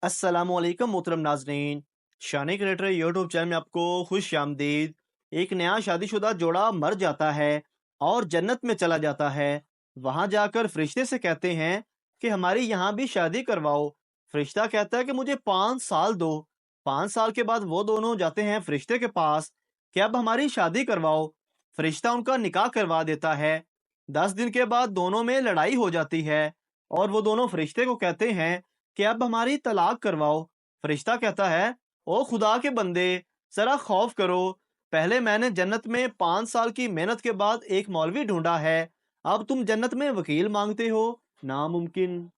अस्सलामुअलैकुम मोहतरम नाजरीन। शानी क्रिएटर यूट्यूब चैनल में आपको खुश आमदीद। एक नया शादीशुदा जोड़ा मर जाता है और जन्नत में चला जाता है। वहां जाकर फरिश्ते से कहते हैं कि हमारी यहाँ भी शादी करवाओ। फरिश्ता कहता है कि मुझे 5 साल दो। 5 साल के बाद वो दोनों जाते हैं फरिश्ते के पास कि अब हमारी शादी करवाओ। फरिश्ता उनका निकाह करवा देता है। 10 दिन के बाद दोनों में लड़ाई हो जाती है और वो दोनों फरिश्ते को कहते हैं कि अब हमारी तलाक करवाओ। फरिश्ता कहता है, ओ खुदा के बंदे, जरा खौफ करो। पहले मैंने जन्नत में 5 साल की मेहनत के बाद एक मौलवी ढूंढा है, अब तुम जन्नत में वकील मांगते हो? नामुमकिन।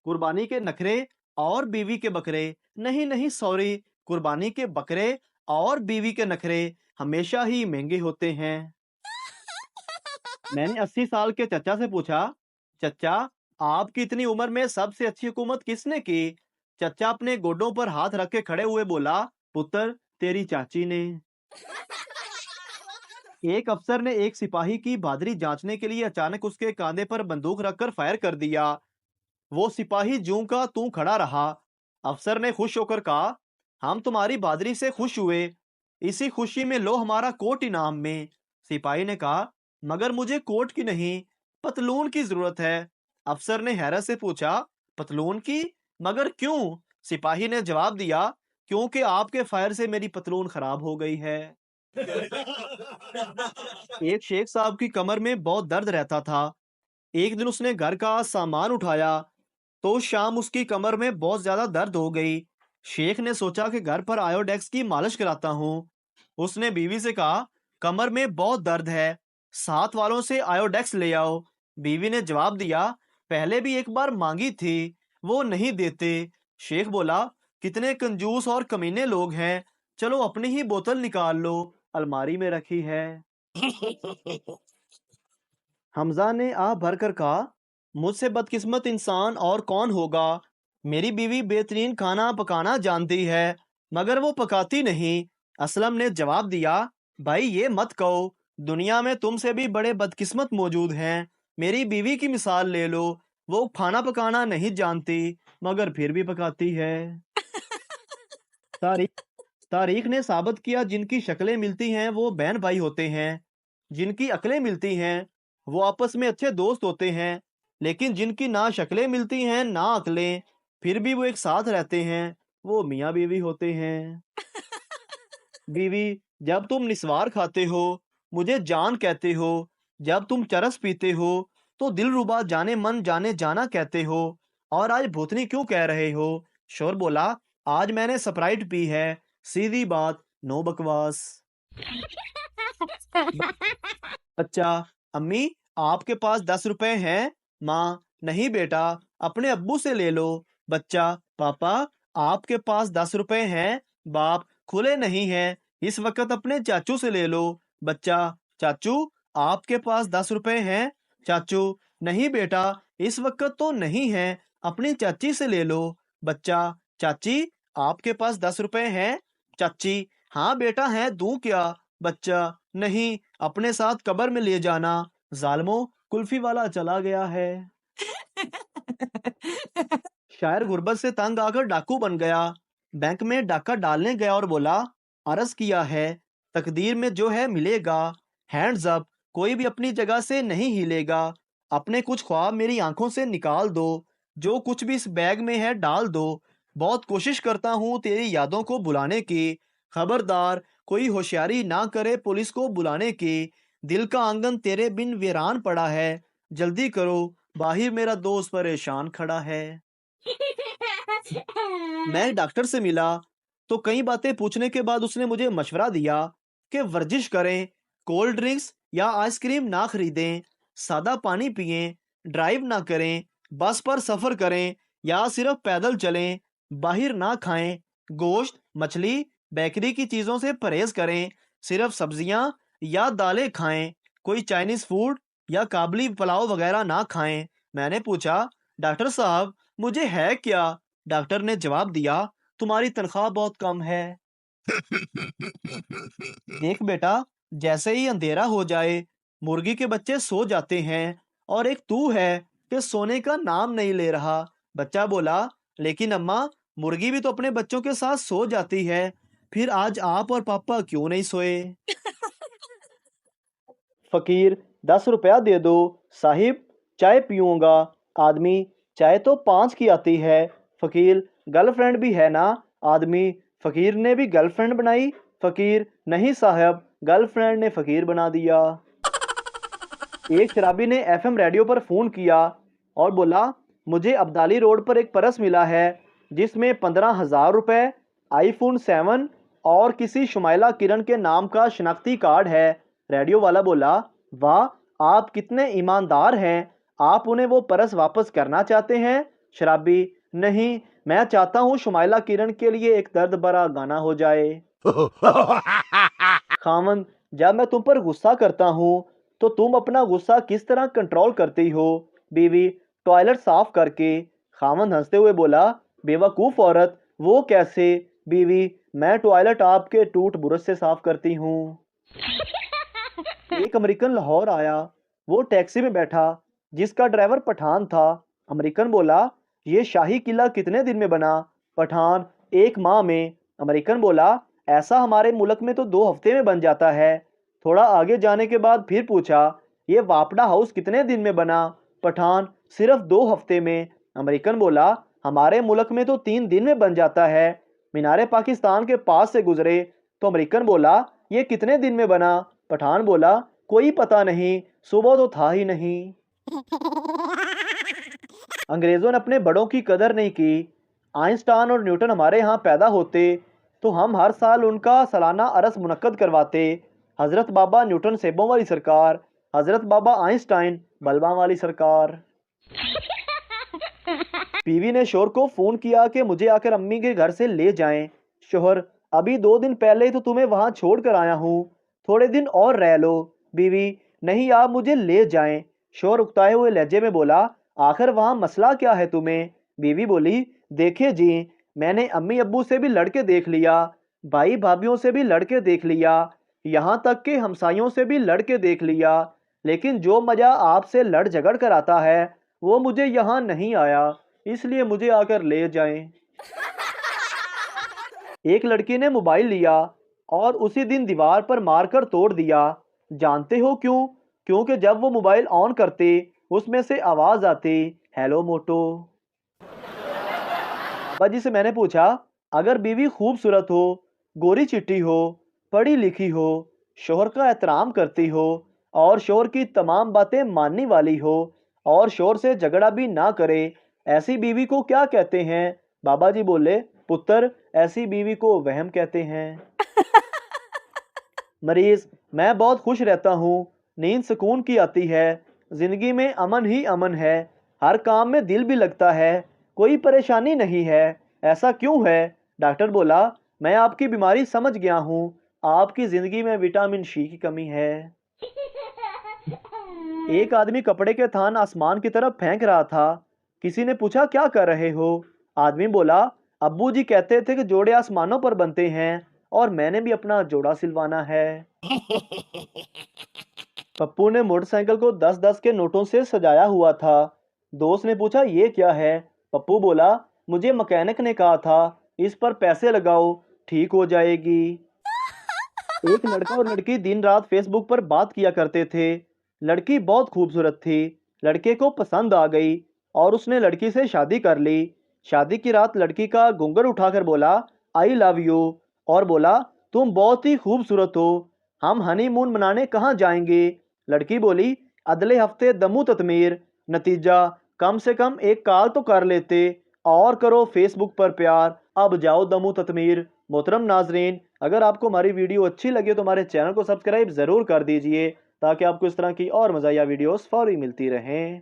कुर्बानी के नखरे और बीवी के बकरे। नहीं नहीं सॉरी, कुर्बानी के बकरे और बीवी के नखरे हमेशा ही महंगे होते हैं। मैंने 80 साल के चचा से पूछा, चचा, आपकी इतनी उम्र में सबसे अच्छी हुकूमत किसने की? चचा अपने गोडों पर हाथ रख के खड़े हुए बोला, पुत्र, तेरी चाची ने। एक अफसर ने एक सिपाही की बहादुरी जांचने के लिए अचानक उसके कांधे पर बंदूक रखकर फायर कर दिया। वो सिपाही जूं का तूं खड़ा रहा। अफसर ने खुश होकर कहा, हम तुम्हारी बहादुरी से खुश हुए, इसी खुशी में लो हमारा कोट इनाम में। सिपाही ने कहा, मगर मुझे कोट की नहीं, पतलून की जरूरत है। अफसर ने हैरत से पूछा, पतलून की? मगर क्यों? सिपाही ने जवाब दिया, क्योंकि आपके फायर से मेरी पतलून खराब हो गई है। एक शेख साहब की कमर में बहुत दर्द रहता था। एक दिन उसने घर का सामान उठाया तो शाम उसकी कमर में बहुत ज्यादा दर्द हो गई। शेख ने सोचा कि घर पर आयोडेक्स की मालिश कराता हूँ। उसने बीवी से कहा, कमर में बहुत दर्द है, साथ वालों से आयोडेक्स ले आओ। बीवी ने जवाब दिया, पहले भी एक बार मांगी थी, वो नहीं देते। शेख बोला, कितने कंजूस और कमीने लोग हैं, चलो अपनी ही बोतल निकाल लो, अलमारी में रखी है। हमजा ने आह भरकर कहा, मुझसे बदकिस्मत इंसान और कौन होगा। मेरी बीवी बेहतरीन खाना पकाना जानती है, मगर वो पकाती नहीं। असलम ने जवाब दिया, भाई ये मत कहो, दुनिया में तुमसे भी बड़े बदकिस्मत मौजूद हैं। मेरी बीवी की मिसाल ले लो, वो खाना पकाना नहीं जानती, मगर फिर भी पकाती है। तारीख तारीख ने साबित किया, जिनकी शक्लें मिलती हैं वो बहन भाई होते हैं। जिनकी अकलें मिलती हैं वो आपस में अच्छे दोस्त होते हैं। लेकिन जिनकी ना शक्लें मिलती हैं ना अकलें, फिर भी वो एक साथ रहते हैं, वो मियाँ बीवी होते हैं। बीवी, जब तुम निस्वार खाते हो मुझे जान कहते हो, जब तुम चरस पीते हो तो दिलरुबा जाने मन जाने जाना कहते हो, और आज भूतनी क्यों कह रहे हो? शोर बोला, आज मैंने स्प्राइट पी है, सीधी बात, नो बकवास। अच्छा, अम्मी, आपके पास 10 रुपए हैं? माँ, नहीं बेटा, अपने अब्बू से ले लो। बच्चा, पापा, आपके पास 10 रुपए हैं? बाप, खुले नहीं हैं, इस वक्त अपने चाचू से ले लो। बच्चा, चाचू, आपके पास 10 रुपए हैं? चाचू, नहीं बेटा, इस वक्त तो नहीं है, अपनी चाची से ले लो। बच्चा, चाची, आपके पास 10 रुपए हैं? चाची, हाँ बेटा है, दूं क्या? बच्चा, नहीं, अपने साथ कब्र में ले जाना। जालमो, कुल्फी वाला चला गया है। शायर गुर्बत से तंग आकर डाकू बन गया। बैंक में डाका डालने गया और बोला, अर्ज किया है, तकदीर में जो है मिलेगा। हैंड्स अप, कोई भी अपनी जगह से नहीं हिलेगा। अपने कुछ ख्वाब मेरी आंखों से निकाल दो, जो कुछ भी इस बैग में है डाल दो। बहुत कोशिश करता हूँ तेरी यादों को बुलाने की, खबरदार कोई होशियारी ना करे पुलिस को बुलाने की। दिल का आंगन तेरे बिन वीरान पड़ा है, जल्दी करो, बाहिर मेरा दोस्त परेशान खड़ा है। मैं एक डॉक्टर से मिला तो कई बातें पूछने के बाद उसने मुझे मशवरा दिया कि वर्जिश करें, कोल्ड ड्रिंक्स या आइसक्रीम ना खरीदें, सादा पानी पिएं, ड्राइव ना करें, बस पर सफर करें या सिर्फ पैदल चलें, बाहर ना खाएं, गोश्त, मछली, बेकरी की चीज़ों से परहेज करें, सिर्फ सब्जियां या दालें खाएं, कोई चाइनीज फूड या काबली पुलाव वगैरह ना खाएं। मैंने पूछा, डॉक्टर साहब, मुझे है क्या? डॉक्टर ने जवाब दिया, तुम्हारी तनख्वाह बहुत कम है। देख बेटा, जैसे ही अंधेरा हो जाए मुर्गी के बच्चे सो जाते हैं, और एक तू है कि सोने का नाम नहीं ले रहा। बच्चा बोला, लेकिन अम्मा, मुर्गी भी तो अपने बच्चों के साथ सो जाती है, फिर आज आप और पापा क्यों नहीं सोए? फकीर, 10 रुपया दे दो। साहिब, चाय पीऊंगा। आदमी, चाय तो 5 की आती है। फकीर, गर्लफ्रेंड भी है ना? आदमी, फकीर ने भी गर्लफ्रेंड बनाई? फकीर, नहीं साहब, गर्लफ्रेंड ने फकीर बना दिया। एक शराबी ने एफएम रेडियो पर फोन किया और बोला, मुझे अब्दाली रोड पर एक परस मिला है जिसमें 15,000 रुपए, आईफोन 7 और किसी शुमाइला किरण के नाम का शनाख्ती कार्ड है। रेडियो वाला बोला, वाह, आप कितने ईमानदार हैं, आप उन्हें वो परस वापस करना चाहते हैं? शराबी, नहीं, मैं चाहता हूँ शुमाइला किरण के लिए एक दर्द भरा गाना हो जाए। खामन, जब मैं तुम पर गुस्सा करता हूँ तो तुम अपना गुस्सा किस तरह कंट्रोल करती हो? बीवी, टॉयलेट साफ करके। खामन हंसते हुए बोला, बेवकूफ़ औरत, वो कैसे? बीवी, मैं टॉयलेट आपके टूट ब्रश से साफ करती हूँ। एक अमेरिकन लाहौर आया। वो टैक्सी में बैठा जिसका ड्राइवर पठान था। अमेरिकन बोला, ये शाही किला कितने दिन में बना? पठान, 1 माह में। अमेरिकन बोला, ऐसा हमारे मुल्क में तो 2 हफ्ते में बन जाता है। थोड़ा आगे जाने के बाद फिर पूछा, ये वापडा हाउस कितने दिन में बना? पठान, सिर्फ 2 हफ्ते में। अमेरिकन बोला, हमारे मुल्क में तो 3 दिन में बन जाता है। मीनारे पाकिस्तान के पास से गुजरे तो अमेरिकन बोला, ये कितने दिन में बना? पठान बोला, कोई पता नहीं, सुबह तो था ही नहीं। अंग्रेजों ने अपने बड़ों की कदर नहीं की। आइंस्टाइन और न्यूटन हमारे यहाँ पैदा होते तो हम हर साल उनका सालाना अरस मुनक्कद करवाते। हजरत बाबा न्यूटन सेबों वाली सरकार, हजरत बाबा आइंस्टाइन बल्बां वाली सरकार। बीवी ने शोहर को फोन किया कि मुझे आकर अम्मी के घर से ले जाएं। शोहर, अभी 2 दिन पहले तो तुम्हें वहां छोड़ कर आया हूँ, थोड़े दिन और रह लो। बीवी, नहीं, आप मुझे ले जाएं। शोहर उकताए हुए लहजे में बोला, आखिर वहां मसला क्या है तुम्हें? बीवी बोली, देखिए जी, मैंने अम्मी अब्बू से भी लड़के देख लिया, भाई भाभीियों से भी लड़के देख लिया, यहाँ तक कि हमसाइयों से भी लड़के देख लिया, लेकिन जो मजा आपसे लड़ झगड़ कर आता है वो मुझे यहाँ नहीं आया, इसलिए मुझे आकर ले जाएं। एक लड़की ने मोबाइल लिया और उसी दिन दीवार पर मारकर तोड़ दिया। जानते हो क्यों? क्योंकि जब वो मोबाइल ऑन करते उसमें से आवाज आती, हेलो मोटो। बाबा जी से मैंने पूछा, अगर बीवी खूबसूरत हो, गोरी चिट्टी हो, पढ़ी लिखी हो, शोहर का एहतराम करती हो और शोहर की तमाम बातें मानने वाली हो और शोहर से झगड़ा भी ना करे, ऐसी बीवी को क्या कहते हैं? बाबा जी बोले, पुत्र, ऐसी बीवी को वहम कहते हैं। मरीज, मैं बहुत खुश रहता हूँ, नींद सुकून की आती है, जिंदगी में अमन ही अमन है, हर काम में दिल भी लगता है, कोई परेशानी नहीं है। ऐसा क्यों है? डॉक्टर बोला, मैं आपकी बीमारी समझ गया हूँ, आपकी जिंदगी में विटामिन सी की कमी है। एक आदमी कपड़े के थान आसमान की तरफ फेंक रहा था। किसी ने पूछा, क्या कर रहे हो? आदमी बोला, अब्बू जी कहते थे कि जोड़े आसमानों पर बनते हैं और मैंने भी अपना जोड़ा सिलवाना है। पप्पू ने मोटरसाइकिल को 10-10 के नोटों से सजाया हुआ था। दोस्त ने पूछा, ये क्या है? पप्पू बोला, मुझे मैकेनिक ने कहा था इस पर पैसे लगाओ, ठीक हो जाएगी। एक लड़का और लड़की दिन रात फेसबुक पर बात किया करते थे। लड़की बहुत खूबसूरत थी, लड़के को पसंद आ गई और उसने लड़की से शादी कर ली। शादी की रात लड़की का घूंघट उठाकर बोला, आई लव यू, और बोला, तुम बहुत ही खूबसूरत हो, हम हनीमून मनाने कहाँ जाएंगे? लड़की बोली, अगले हफ्ते दमू ततमीर। नतीजा, कम से कम एक कॉल तो कर लेते, और करो फेसबुक पर प्यार, अब जाओ दमू ततमीर। मोहतरम नाजरीन, अगर आपको हमारी वीडियो अच्छी लगे तो हमारे चैनल को सब्सक्राइब ज़रूर कर दीजिए ताकि आपको इस तरह की और मज़ाया वीडियोस फौरी मिलती रहें।